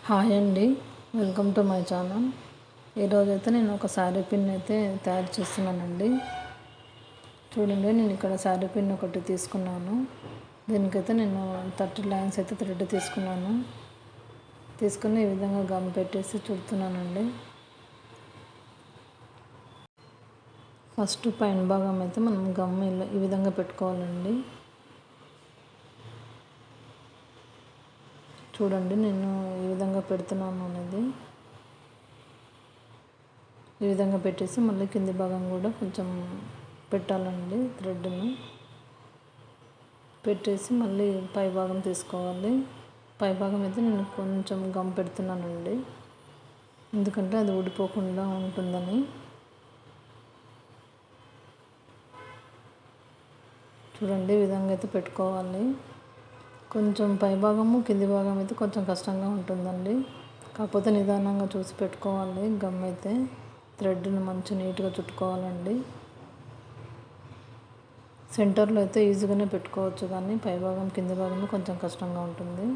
Hi అండి, welcome to my channel. ఈరోజైతే నేను ఒక శారీ పిన్ అయితే తయారు చేస్తున్నానండి. చూడండి, నేను ఇక్కడ శారీ పిన్ ఒకటి తీసుకున్నాను. దీనికైతే నేను 30 లైన్స్ అయితే థ్రెడ్ తీసుకున్నాను. తీసుకుని ఈ విధంగా గమ్ పెట్టేసి చుడుతున్నానండి. ఫస్ట్ పైన భాగం అయితే మనం గమ్ ఈ విధంగా పెట్టుకోవాలండి. చూడండి, నేను ఈ విధంగా పెడుతున్నాను అనేది. ఈ విధంగా పెట్టేసి మళ్ళీ కింది భాగం కూడా కొంచెం పెట్టాలండి. థ్రెడ్ని పెట్టేసి మళ్ళీ పై భాగం తీసుకోవాలి. పై భాగం అయితే నేను కొంచెం గమ్ పెడుతున్నానండి, ఎందుకంటే అది ఊడిపోకుండా ఉంటుందని. చూడండి, ఈ విధంగా అయితే పెట్టుకోవాలి. కొంచెం పై భాగము కింది భాగం అయితే కొంచెం కష్టంగా ఉంటుందండి, కాకపోతే నిదానంగా చూసి పెట్టుకోవాలి. గమ్ అయితే థ్రెడ్ని మంచి నీట్గా చుట్టుకోవాలండి. సెంటర్లో అయితే ఈజీగానే పెట్టుకోవచ్చు, కానీ పై భాగం కింది భాగం కొంచెం కష్టంగా ఉంటుంది.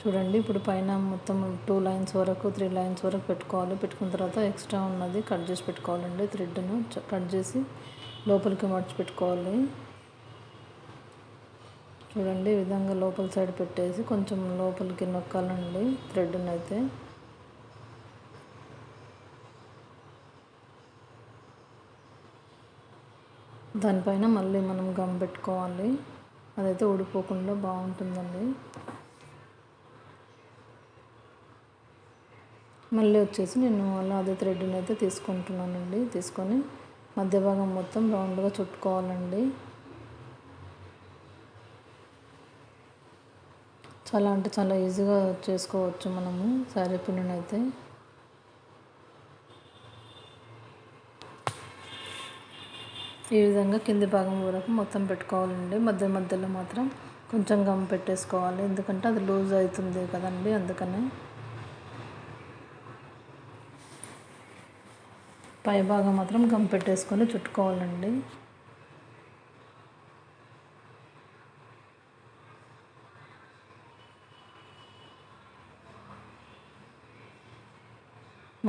చూడండి, ఇప్పుడు పైన మొత్తం 2 లైన్స్ వరకు 3 లైన్స్ వరకు పెట్టుకోవాలి. పెట్టుకున్న తర్వాత ఎక్స్ట్రా ఉన్నది కట్ చేసి పెట్టుకోవాలండి. థ్రెడ్ను కట్ చేసి లోపలికి మడిచి పెట్టుకోవాలి. చూడండి, ఈ విధంగా లోపల సైడ్ పెట్టేసి కొంచెం లోపలికి నొక్కాలండి థ్రెడ్ని అయితే. దానిపైన మళ్ళీ మనం గమ్ పెట్టుకోవాలి, అదైతే ఊడిపోకుండా బాగుంటుందండి. మళ్ళీ వచ్చేసి నేను అలా అదే థ్రెడ్ని అయితే తీసుకుంటున్నానండి. తీసుకొని మధ్య భాగం మొత్తం రౌండ్గా చుట్టుకోవాలండి. చాలా అంటే చాలా ఈజీగా చేసుకోవచ్చు మనము శారీ పిన్నుని అయితే. ఈ విధంగా కింది భాగం వరకు మొత్తం పెట్టుకోవాలండి. మధ్య మధ్యలో మాత్రం కొంచెం గమ్ పెట్టేసుకోవాలి, ఎందుకంటే అది లూజ్ అవుతుంది కదండి, అందుకనే. పై భాగం మాత్రం గమ్ పెట్టేసుకొని చుట్టుకోవాలండి.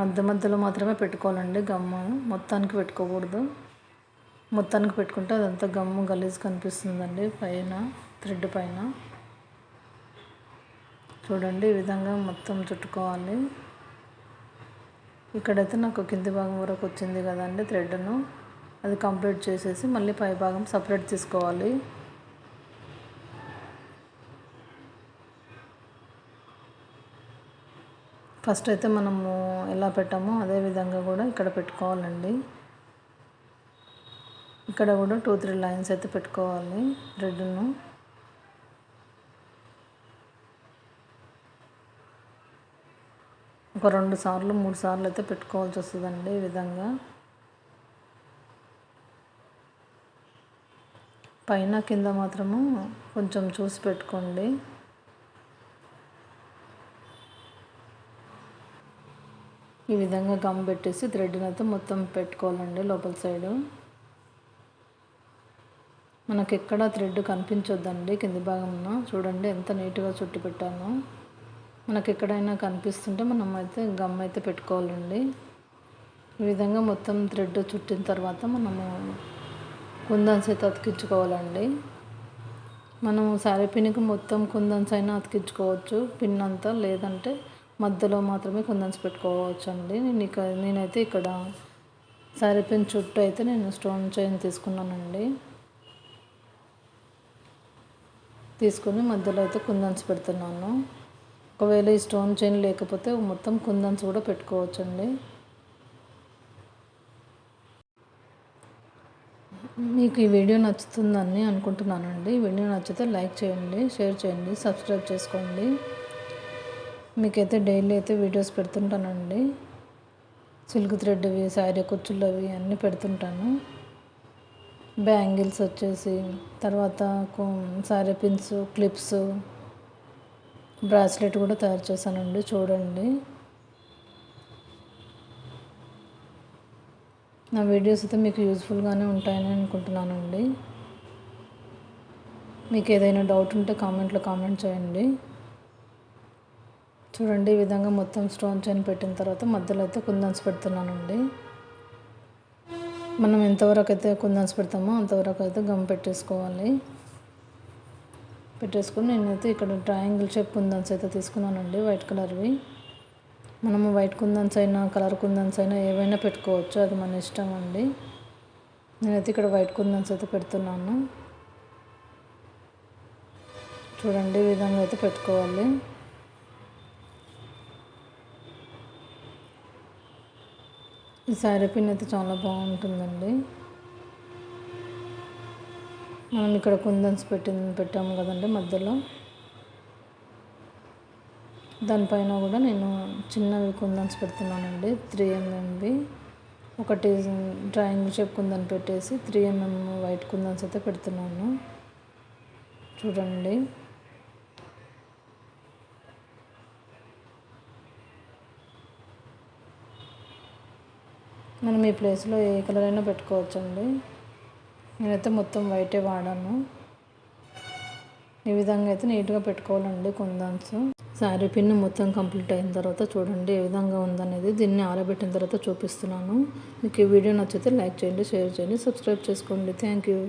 మధ్య మధ్యలో మాత్రమే పెట్టుకోవాలండి గమ్ము, మొత్తానికి పెట్టుకోకూడదు. మొత్తానికి పెట్టుకుంటే అదంతా గమ్ము గలీజ్ కనిపిస్తుందండి పైన థ్రెడ్ పైన. చూడండి, ఈ విధంగా మొత్తం చుట్టుకోవాలి. ఇక్కడైతే నాకు కింది భాగం వరకు వచ్చింది కదండి థ్రెడ్ను, అది కంప్లీట్ చేసేసి మళ్ళీ పై భాగం సపరేట్ తీసుకోవాలి. ఫస్ట్ అయితే మనము ఎలా పెట్టామో అదే విధంగా కూడా ఇక్కడ పెట్టుకోవాలండి. ఇక్కడ కూడా 2-3 లైన్స్ అయితే పెట్టుకోవాలి థ్రెడ్ను. ఒక 2 సార్లు 3 సార్లు అయితే పెట్టుకోవాల్సి వస్తుందండి ఈ విధంగా. పైన కింద మాత్రము కొంచెం చూసి పెట్టుకోండి. ఈ విధంగా గమ్ పెట్టేసి థ్రెడ్ని అయితే మొత్తం పెట్టుకోవాలండి లోపల సైడు. మనకు ఎక్కడ థ్రెడ్ కనిపించొద్దండి కింది భాగంలో. చూడండి ఎంత నీట్గా చుట్టి పెట్టాను. మనకు ఎక్కడైనా కనిపిస్తుంటే మనం అయితే గమ్ అయితే పెట్టుకోవాలండి. ఈ విధంగా మొత్తం థ్రెడ్ చుట్టిన తర్వాత మనము కుందన్స్ అయితే అతికించుకోవాలండి. మనం శారీ పిన్కి మొత్తం కుందన్స్ అయినా అతికించుకోవచ్చు పిన్ అంతా, లేదంటే మధ్యలో మాత్రమే కుందన్స్ పెట్టుకోవచ్చు అండి. నేనైతే ఇక్కడ శారీ పిన్ చుట్టూ అయితే నేను స్టోన్ చైన్ తీసుకున్నానండి. తీసుకొని మధ్యలో అయితే కుందన్స్ పెడుతున్నాను. ఒకవేళ ఈ స్టోన్ చైన్ లేకపోతే మొత్తం కుందన్స్ కూడా పెట్టుకోవచ్చండి. మీకు ఈ వీడియో నచ్చుతుందని అనుకుంటున్నానండి. ఈ వీడియో నచ్చితే లైక్ చేయండి, షేర్ చేయండి, సబ్స్క్రైబ్ చేసుకోండి. మీకైతే డైలీ అయితే వీడియోస్ పెడుతుంటానండి. సిల్క్ థ్రెడ్వి, శారీ కుచ్చులవి అన్నీ పెడుతుంటాను. బ్యాంగిల్స్ వచ్చేసి, తర్వాత శారీ పిన్స్, క్లిప్స్, బ్రాస్లెట్ కూడా తయారు చేశానండి. చూడండి, నా వీడియోస్ అయితే మీకు యూజ్ఫుల్గానే ఉంటాయని అనుకుంటున్నానండి. మీకు ఏదైనా డౌట్ ఉంటే కామెంట్లో కామెంట్ చేయండి. చూడండి ఈ విధంగా మొత్తం స్టోన్ చైన్ పెట్టిన తర్వాత మధ్యలో అయితే కుందన్స్ పెడుతున్నానండి. మనం ఎంతవరకు అయితే కుందన్స్ పెడతామో అంతవరకు అయితే గమ్ పెట్టేసుకోవాలి. పెట్టేసుకొని నేనైతే ఇక్కడ ట్రయాంగిల్ షేప్ కుందన్స్ అయితే తీసుకున్నానండి, వైట్ కలర్వి. మనము వైట్ కుందన్స్ అయినా కలర్ కుందన్స్ అయినా ఏవైనా పెట్టుకోవచ్చు, అది మన ఇష్టం అండి. నేనైతే ఇక్కడ వైట్ కుందన్స్ అయితే పెడుతున్నాను. చూడండి ఈ విధంగా అయితే పెట్టుకోవాలి. ఈ శారీ పిన్ అయితే చాలా బాగుంటుందండి. మనం ఇక్కడ కుందన్స్ పెట్టాము కదండి మధ్యలో, దానిపైన కూడా నేను చిన్నవి కుందన్స్ పెడుతున్నానండి, 3 mmవి. ఒకటి ట్రయాంగిల్ షేప్ కుందన్ పెట్టేసి 3 mm వైట్ కుందన్స్ అయితే పెడుతున్నాను. చూడండి మనం ఈ ప్లేస్లో ఏ కలర్ అయినా పెట్టుకోవచ్చండి. నేనైతే మొత్తం వైటే వాడాను. ఈ విధంగా అయితే నీట్గా పెట్టుకోవాలండి కుందన్స్. శారీ పిన్ మొత్తం కంప్లీట్ అయిన తర్వాత చూడండి ఏ విధంగా ఉందనేది. దీన్ని ఆరబెట్టిన తర్వాత చూపిస్తున్నాను. మీకు ఈ వీడియో నచ్చితే లైక్ చేయండి, షేర్ చేయండి, సబ్స్క్రైబ్ చేసుకోండి. Thank you.